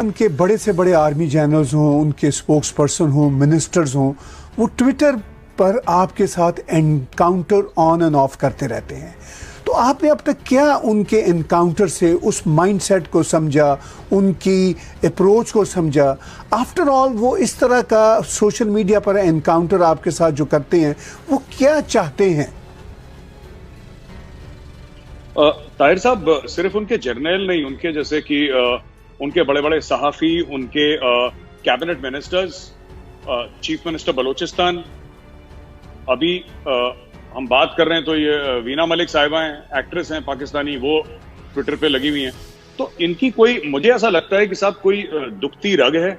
उनके बड़े से बड़े आर्मी जनरल्स हों, उनके स्पोक्स पर्सन हों, मिनिस्टर्स हों, वो ट्विटर पर आपके साथ एनकाउंटर ऑन एंड ऑफ करते रहते हैं। तो आपने अब तक क्या उनके एनकाउंटर से उस माइंडसेट को समझा, उनकी अप्रोच को समझा? आफ्टर ऑल वो इस तरह का सोशल मीडिया पर एनकाउंटर आपके साथ जो करते हैं, वो क्या चाहते हैं? ताहिर साहब, सिर्फ उनके जर्नल नहीं, उनके जैसे कि उनके बड़े बड़े सहाफ़ी, उनके cabinet ministers, chief minister Balochistan, अभी हम बात कर रहे हैं तो ये वीना मलिक साहिबा हैं, एक्ट्रेस हैं पाकिस्तानी, वो ट्विटर पे लगी हुई हैं। तो इनकी कोई, मुझे ऐसा लगता है कि साहब कोई दुखती रग है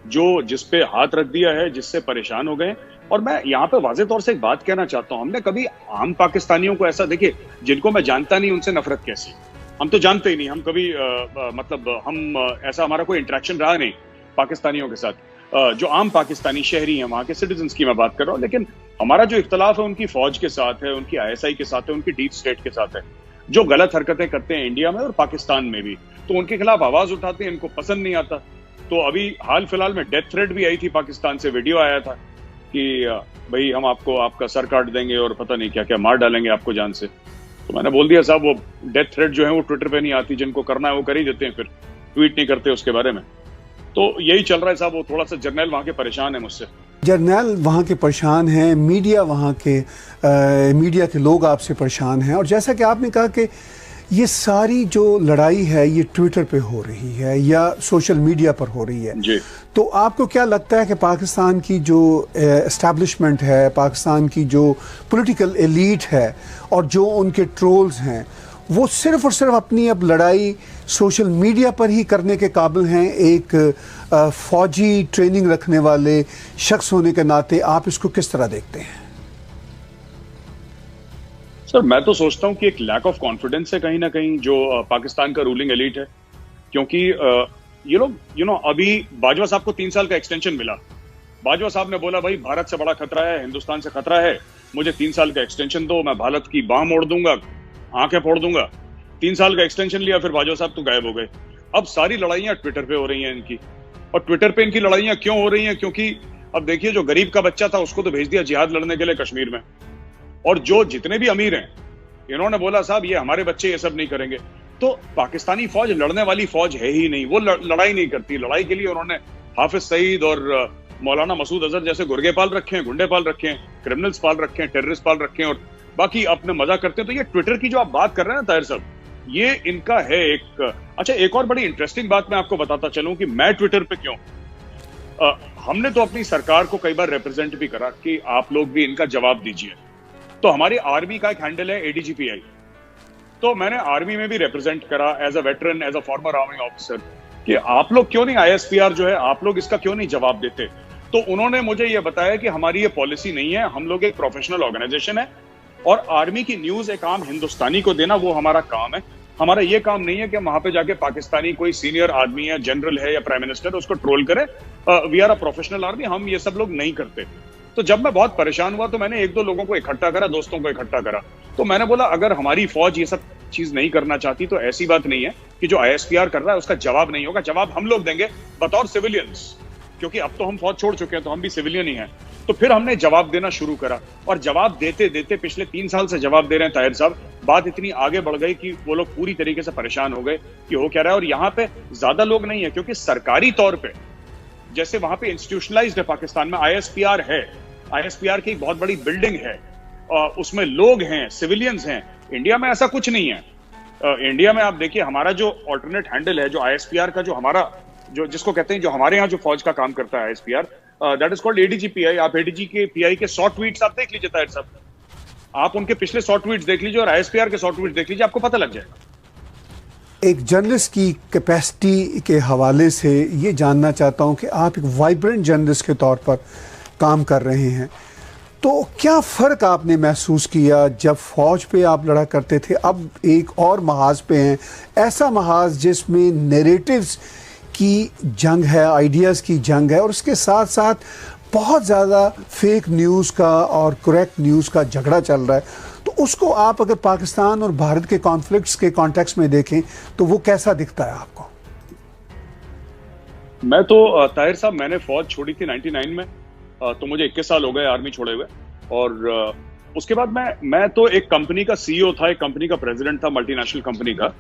जो जिस पे हाथ रख दिया है, जिससे परेशान हो गए। और मैं यहाँ पे वाज़ेह तौर से एक बात कहना चाहता हूँ, हमने कभी आम पाकिस्तानियों को ऐसा, देखिए, जिनको मैं जानता नहीं उनसे नफरत कैसी, हम तो जानते ही नहीं, हम कभी ऐसा हमारा कोई इंटरेक्शन रहा नहीं पाकिस्तानियों के साथ। जो आम पाकिस्तानी शहरी हैं, वहाँ के सिटीजन्स की मैं बात कर रहा हूँ, लेकिन हमारा जो इख्तलाफ है उनकी फौज के साथ है, उनकी ISI के साथ है, उनकी डीप स्टेट के साथ है, जो गलत हरकतें करते हैं इंडिया में और पाकिस्तान में भी, तो उनके खिलाफ आवाज उठाते हैं, इनको पसंद नहीं आता। तो अभी हाल फिलहाल में डेथ थ्रेट भी आई थी पाकिस्तान से, वीडियो आया था कि भाई हम आपको आपका सर काट देंगे और पता नहीं क्या क्या मार डालेंगे आपको जान से। तो मैंने बोल दिया साहब, वो डेथ थ्रेट जो है वो ट्विटर पे नहीं आती, जिनको करना है वो कर ही देते हैं, फिर ट्वीट नहीं करते उसके बारे में। तो यही चल रहा है साहब। वो थोड़ा सा जर्नल वहाँ के परेशान है मुझसे, जर्नल वहाँ के परेशान हैं, मीडिया के लोग आपसे परेशान हैं। और जैसा कि आपने कहा कि ये सारी जो लड़ाई है ये ट्विटर पे हो रही है या सोशल मीडिया पर हो रही है जी। तो आपको क्या लगता है कि पाकिस्तान की जो एस्टैब्लिशमेंट है, पाकिस्तान की जो पॉलिटिकल एलीट है और जो उनके ट्रोल्स हैं, वो सिर्फ और सिर्फ अपनी अब लड़ाई सोशल मीडिया पर ही करने के काबिल हैं? एक फौजी ट्रेनिंग रखने वाले शख्स होने के नाते आप इसको किस तरह देखते हैं? सर, मैं तो सोचता हूँ कि एक लैक ऑफ कॉन्फिडेंस है कहीं ना कहीं जो पाकिस्तान का रूलिंग एलीट है। क्योंकि ये लोग अभी बाजवा साहब को 3 साल का एक्सटेंशन मिला। बाजवा साहब ने बोला भाई भारत से बड़ा खतरा है, हिंदुस्तान से खतरा है, मुझे 3 साल का एक्सटेंशन दो, मैं भारत की बाह मोड़ दूंगा, आंखें फोड़ दूंगा। 3 साल का एक्सटेंशन लिया, फिर बाजवा साहब तो गायब हो गए। अब सारी लड़ाइयां ट्विटर पे हो रही हैं इनकी। और ट्विटर पे इनकी लड़ाइयां क्यों हो रही हैं? क्योंकि अब देखिए, जो गरीब का बच्चा था उसको तो भेज दिया जिहाद लड़ने के लिए कश्मीर में, और जो जितने भी अमीर हैं इन्होंने बोला साहब ये हमारे बच्चे ये सब नहीं करेंगे। तो पाकिस्तानी फौज लड़ने वाली फौज है ही नहीं, वो लड़ाई नहीं करती। लड़ाई के लिए उन्होंने हाफिज सईद और मौलाना मसूद अजहर जैसे गुर्गे पाल रखे हैं, गुंडे पाल रखे हैं, क्रिमिनल्स पाल रखे हैं, टेररिस्ट पाल रखे हैं, और बाकी अपने मजा करते हैं। तो ये ट्विटर की जो आप बात कर रहे हैं ना ताहिर साहब, ये इनका है एक। अच्छा, एक और बड़ी इंटरेस्टिंग बात मैं आपको बताता चलूं कि मैं ट्विटर पे क्यों। हमने तो अपनी सरकार को कई बार रिप्रेजेंट भी करा कि आप लोग भी इनका जवाब दीजिए। तो हमारी आर्मी का एक हैंडल है ADGPI। तो मैंने आर्मी में भी रिप्रेजेंट करा as a veteran, as a former army officer, कि आप लोग क्यों नहीं, ISPR जो है, आप लोग इसका क्यों नहीं जवाब देते। तो उन्होंने मुझे ये बताया कि हमारी ये पॉलिसी नहीं है, हम लोग एक प्रोफेशनल ऑर्गेनाइजेशन है और आर्मी की न्यूज एक आम हिंदुस्तानी को देना वो हमारा काम है। हमारा ये काम नहीं है कि हम वहां पे जाके पाकिस्तानी कोई सीनियर आदमी है, जनरल है या प्राइम मिनिस्टर, उसको ट्रोल करे। We are a professional army, हम ये सब लोग नहीं करते। तो जब मैं बहुत परेशान हुआ तो मैंने 1-2 लोगों को इकट्ठा करा, दोस्तों को इकट्ठा करा। तो मैंने बोला अगर हमारी फौज ये सब चीज नहीं करना चाहती तो ऐसी बात नहीं है कि जो ISPR कर रहा है उसका जवाब नहीं होगा। जवाब हम लोग देंगे बतौर सिविलियंस, क्योंकि अब तो हम फौज छोड़ चुके हैं तो हम भी सिविलियन ही हैं। तो फिर हमने जवाब देना शुरू करा और जवाब देते देते पिछले 3 साल से जवाब दे रहे हैं ताहिर साहब। बात इतनी आगे बढ़ गई कि वो लोग पूरी तरीके से परेशान हो गए कि हो क्या रहा है। और यहाँ पे ज्यादा लोग नहीं है, क्योंकि सरकारी तौर पे जैसे वहां पे इंस्टीट्यूशनलाइज्ड है पाकिस्तान में, ISPR है, ISPR की एक बहुत बड़ी बिल्डिंग है, उसमें लोग हैं, सिविलियंस हैं। इंडिया में ऐसा कुछ नहीं है। इंडिया में आप देखिए, हमारा जो ऑल्टरनेट हैंडल है, जो ISPR का, जो हमारा जो जिसको कहते हैं, जो हमारे यहाँ जो फौज का काम करता है ISPR, that is called ADGPI। आप ADGPI के 100 ट्वीट्स आप देख लीजिए ताहिर साहब, आप उनके पिछले 100 ट्वीट्स देख लीजिए और ISPR के 100 ट्वीट्स देख लीजिए, आपको पता लग जाएगा। एक जर्नलिस्ट की कैपेसिटी के हवाले से ये जानना चाहता हूँ कि आप एक वाइब्रेंट जर्नलिस्ट के तौर पर काम कर रहे हैं, तो क्या फ़र्क आपने महसूस किया जब फ़ौज पे आप लड़ा करते थे, अब एक और महाज पे हैं, ऐसा महाज जिसमें नैरेटिव्स की जंग है, आइडियाज़ की जंग है, और उसके साथ साथ बहुत ज़्यादा फेक न्यूज़ का और करेक्ट न्यूज़ का झगड़ा चल रहा है। तो उसको आप अगर पाकिस्तान और भारत के कॉन्फ्लिक्ट्स के कॉन्टेक्स्ट में देखें तो वो कैसा दिखता है आपको? मैं तो ताहिर साहब, मैंने फौज छोड़ी थी 99 में, तो मुझे 21 साल हो गए आर्मी छोड़े हुए। और उसके बाद मैं तो एक कंपनी का सीईओ था, एक कंपनी का प्रेसिडेंट था, मल्टीनेशनल कंपनी का।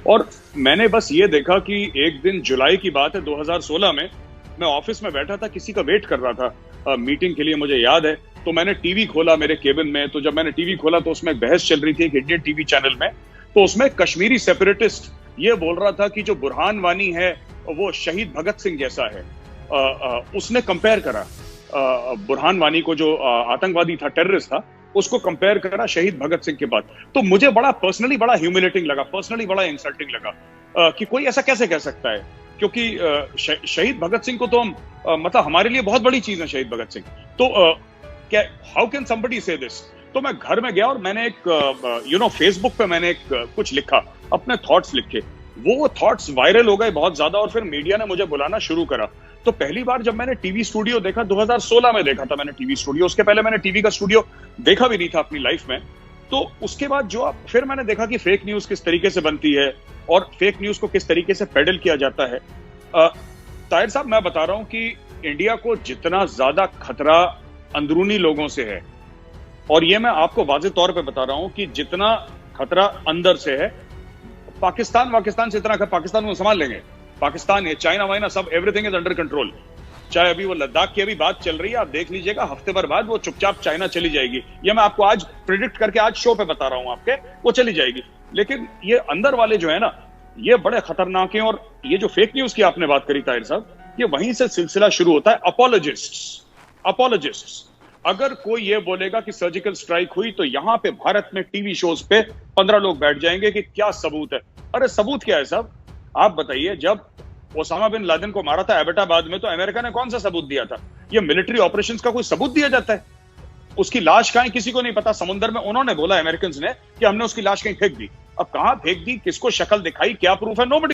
और मैंने बस ये देखा कि एक दिन जुलाई की बात है 2016 में, मैं ऑफिस में बैठा था, किसी का वेट कर रहा था मीटिंग के लिए, मुझे याद है। तो मैंने टीवी खोला मेरे केबिन में, तो जब मैंने टीवी खोला तो उसमें एक बहस चल रही थी एक इंडियन टीवी चैनल में। तो उसमें कश्मीरी सेपरेटिस्ट ये बोल रहा था कि जो बुरहान वानी है वो शहीद भगत सिंह जैसा है। उसने कंपेयर करा बुरहान वानी को, जो आतंकवादी था, टेररिस्ट था, उसको कंपेयर करा शहीद भगत सिंह के बाद। तो मुझे बड़ा पर्सनली बड़ा ह्यूमिलेटिंग लगा, पर्सनली बड़ा इंसल्टिंग लगा कि कोई ऐसा कैसे कह सकता है, क्योंकि शहीद भगत सिंह को तो हम मतलब हमारे लिए बहुत बड़ी चीज है शहीद भगत सिंह। तो क्या, हाउ कैन समबडी से दिस? तो मैं घर में गया और मैंने एक फेसबुक पे मैंने एक कुछ लिखा, अपने थॉट्स लिखे। वो थॉट्स वायरल हो गए बहुत ज्यादा, और फिर मीडिया ने मुझे बुलाना शुरू करा। तो पहली बार जब मैंने टीवी स्टूडियो देखा, 2016 में देखा था मैंने टीवी स्टूडियो, उसके पहले मैंने टीवी का स्टूडियो देखा भी नहीं था अपनी लाइफ में। तो उसके बाद फिर मैंने देखा कि फेक न्यूज किस तरीके से बनती है और फेक न्यूज को किस तरीके से पेडल किया जाता है। ताहिर साहब, मैं बता रहा हूं कि इंडिया को जितना ज्यादा खतरा अंदरूनी लोगों से है, और ये मैं आपको वाज़ेह तौर पे बता रहा हूं कि जितना खतरा अंदर से है, पाकिस्तान से इतना पाकिस्तान को संभाल लेंगे। पाकिस्तान है, चाइना वाइना सब, एवरीथिंग इज अंडर कंट्रोल। चाहे अभी वो लद्दाख की अभी बात चल रही है, आप देख लीजिएगा, हफ्ते भर बाद वो चुपचाप चाइना चली जाएगी। ये मैं आपको आज प्रिडिक्ट करके आज शो पे बता रहा हूं आपके, वो चली जाएगी। लेकिन ये अंदर वाले जो है ना, ये बड़े खतरनाक हैं। और ये जो फेक न्यूज की आपने बात करी ताहिर साहब, ये वहीं से सिलसिला शुरू होता है। अपोलोजिस्ट्स, अगर कोई ये बोलेगा कि सर्जिकल स्ट्राइक हुई, तो यहां पे भारत में टीवी शोज पे 15 लोग बैठ जाएंगे कि क्या सबूत है। अरे सबूत क्या है साहब, आप बताइए। जब ओसामा बिन लादेन को मारा था एबटाबाद में, तो अमेरिका ने कौन सा सबूत दिया था? ये मिलिट्री ऑपरेशंस का कोई सबूत दिया जाता है? उसकी लाश कहां, किसी को नहीं पता। समुद्र में उन्होंने बोला, अमेरिकन ने, कि हमने उसकी लाश कहीं फेंक दी। अब कहां फेंक दी, किसको शक्ल दिखाई, क्या प्रूफ है, नोबडी